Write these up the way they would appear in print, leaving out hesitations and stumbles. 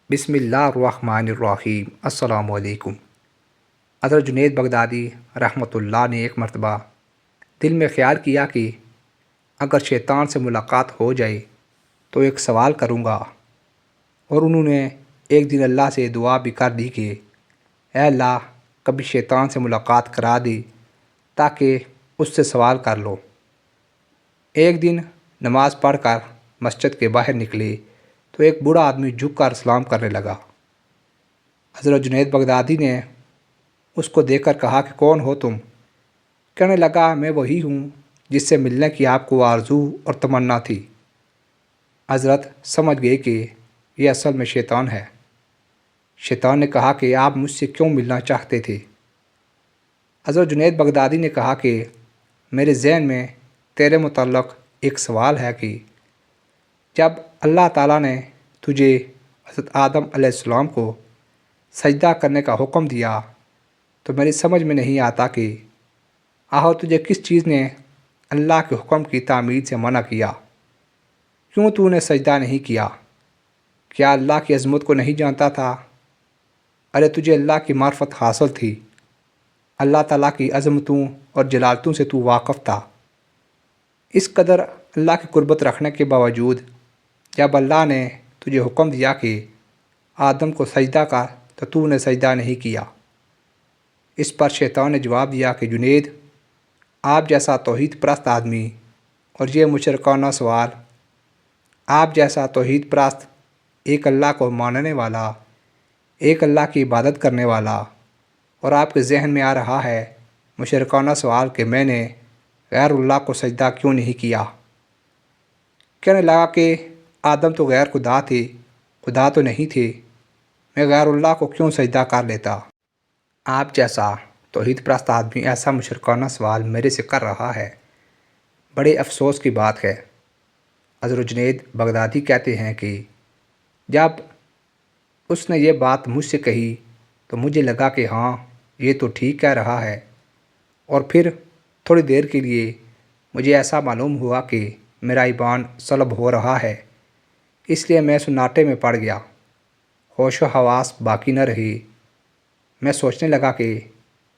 بسم اللہ الرحمن الرحیم۔ السلام علیکم۔ حضرت جنید بغدادی رحمۃ اللہ نے ایک مرتبہ دل میں خیال کیا کہ اگر شیطان سے ملاقات ہو جائے تو ایک سوال کروں گا، اور انہوں نے ایک دن اللہ سے دعا بھی کر دی کہ اے اللہ، کبھی شیطان سے ملاقات کرا دی تاکہ اس سے سوال کر لو۔ ایک دن نماز پڑھ کر مسجد کے باہر نکلے تو ایک بوڑھا آدمی جھک کر سلام کرنے لگا۔ حضرت جنید بغدادی نے اس کو دیکھ کر کہا کہ کون ہو تم؟ کہنے لگا میں وہی ہوں جس سے ملنے کی آپ کو آرزو اور تمنا تھی۔ حضرت سمجھ گئے کہ یہ اصل میں شیطان ہے۔ شیطان نے کہا کہ آپ مجھ سے کیوں ملنا چاہتے تھے؟ حضرت جنید بغدادی نے کہا کہ میرے ذہن میں تیرے متعلق ایک سوال ہے کہ جب اللہ تعالیٰ نے تجھے حضرت آدم علیہ السلام کو سجدہ کرنے کا حکم دیا تو میری سمجھ میں نہیں آتا کہ آخر تجھے کس چیز نے اللہ کے حکم کی تعمیل سے منع کیا؟ کیوں تو نے سجدہ نہیں کیا؟ کیا اللہ کی عظمت کو نہیں جانتا تھا؟ ارے تجھے اللہ کی معرفت حاصل تھی، اللہ تعالیٰ کی عظمتوں اور جلالتوں سے تو واقف تھا۔ اس قدر اللہ کی قربت رکھنے کے باوجود جب اللہ نے تجھے حکم دیا کہ آدم کو سجدہ کر تو نے سجدہ نہیں کیا۔ اس پر شیطان نے جواب دیا کہ جنید، آپ جیسا توحید پرست آدمی اور یہ مشرکانہ سوال، آپ جیسا توحید پرست ایک اللہ کو ماننے والا، ایک اللہ کی عبادت کرنے والا، اور آپ کے ذہن میں آ رہا ہے مشرکانہ سوال کہ میں نے غیر اللہ کو سجدہ کیوں نہیں کیا؟ کہنے لگا کہ آدم تو غیر خدا تھے، خدا تو نہیں تھے، میں غیر اللہ کو کیوں سجدہ کر لیتا؟ آپ جیسا توحید پرست آدمی ایسا مشرکانہ سوال میرے سے کر رہا ہے، بڑے افسوس کی بات ہے۔ حضرت جنید بغدادی کہتے ہیں کہ جب اس نے یہ بات مجھ سے کہی تو مجھے لگا کہ ہاں یہ تو ٹھیک کہہ رہا ہے، اور پھر تھوڑی دیر کے لیے مجھے ایسا معلوم ہوا کہ میرا ایمان سلب ہو رہا ہے، اس لیے میں سناٹے میں پڑ گیا، ہوش و حواس باقی نہ رہی۔ میں سوچنے لگا کہ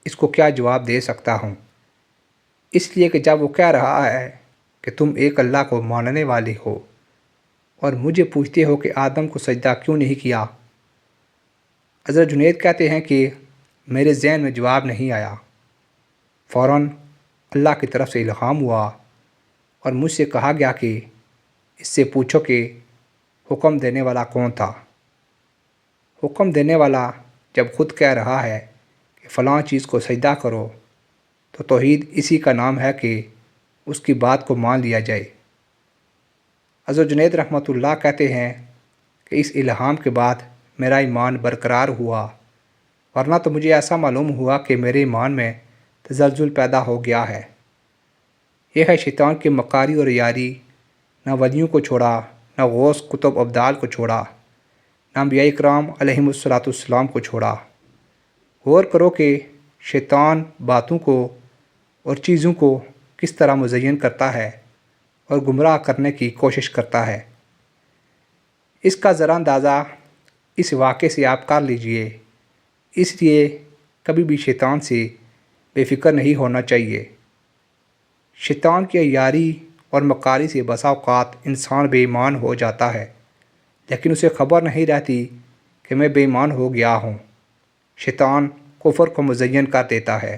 اس کو کیا جواب دے سکتا ہوں، اس لیے کہ جب وہ کہہ رہا ہے کہ تم ایک اللہ کو ماننے والے ہو اور مجھے پوچھتے ہو کہ آدم کو سجدہ کیوں نہیں کیا۔ حضرت جنید کہتے ہیں کہ میرے ذہن میں جواب نہیں آیا، فوراً اللہ کی طرف سے الہام ہوا اور مجھ سے کہا گیا کہ اس سے پوچھو کہ حکم دینے والا کون تھا۔ حکم دینے والا جب خود کہہ رہا ہے کہ فلاں چیز کو سجدہ کرو تو توحید اسی کا نام ہے کہ اس کی بات کو مان لیا جائے۔ حضرت جنید رحمۃ اللہ کہتے ہیں کہ اس الہام کے بعد میرا ایمان برقرار ہوا، ورنہ تو مجھے ایسا معلوم ہوا کہ میرے ایمان میں تزلزل پیدا ہو گیا ہے۔ یہ ہے شیطان کی مکاری اور یاری، نہ ولیوں کو چھوڑا، نہ غوث کتب ابدال کو چھوڑا، نہ انبیاء اکرام علیہم السلام کو چھوڑا۔ غور کرو کہ شیطان باتوں کو اور چیزوں کو کس طرح مزین کرتا ہے اور گمراہ کرنے کی کوشش کرتا ہے۔ اس کا ذرا اندازہ اس واقعے سے آپ کر لیجئے۔ اس لیے کبھی بھی شیطان سے بے فکر نہیں ہونا چاہیے۔ شیطان کی عیاری اور مکاری سے بسا اوقات انسان بے ایمان ہو جاتا ہے، لیکن اسے خبر نہیں رہتی کہ میں بے ایمان ہو گیا ہوں۔ شیطان کفر کو مزین کر دیتا ہے۔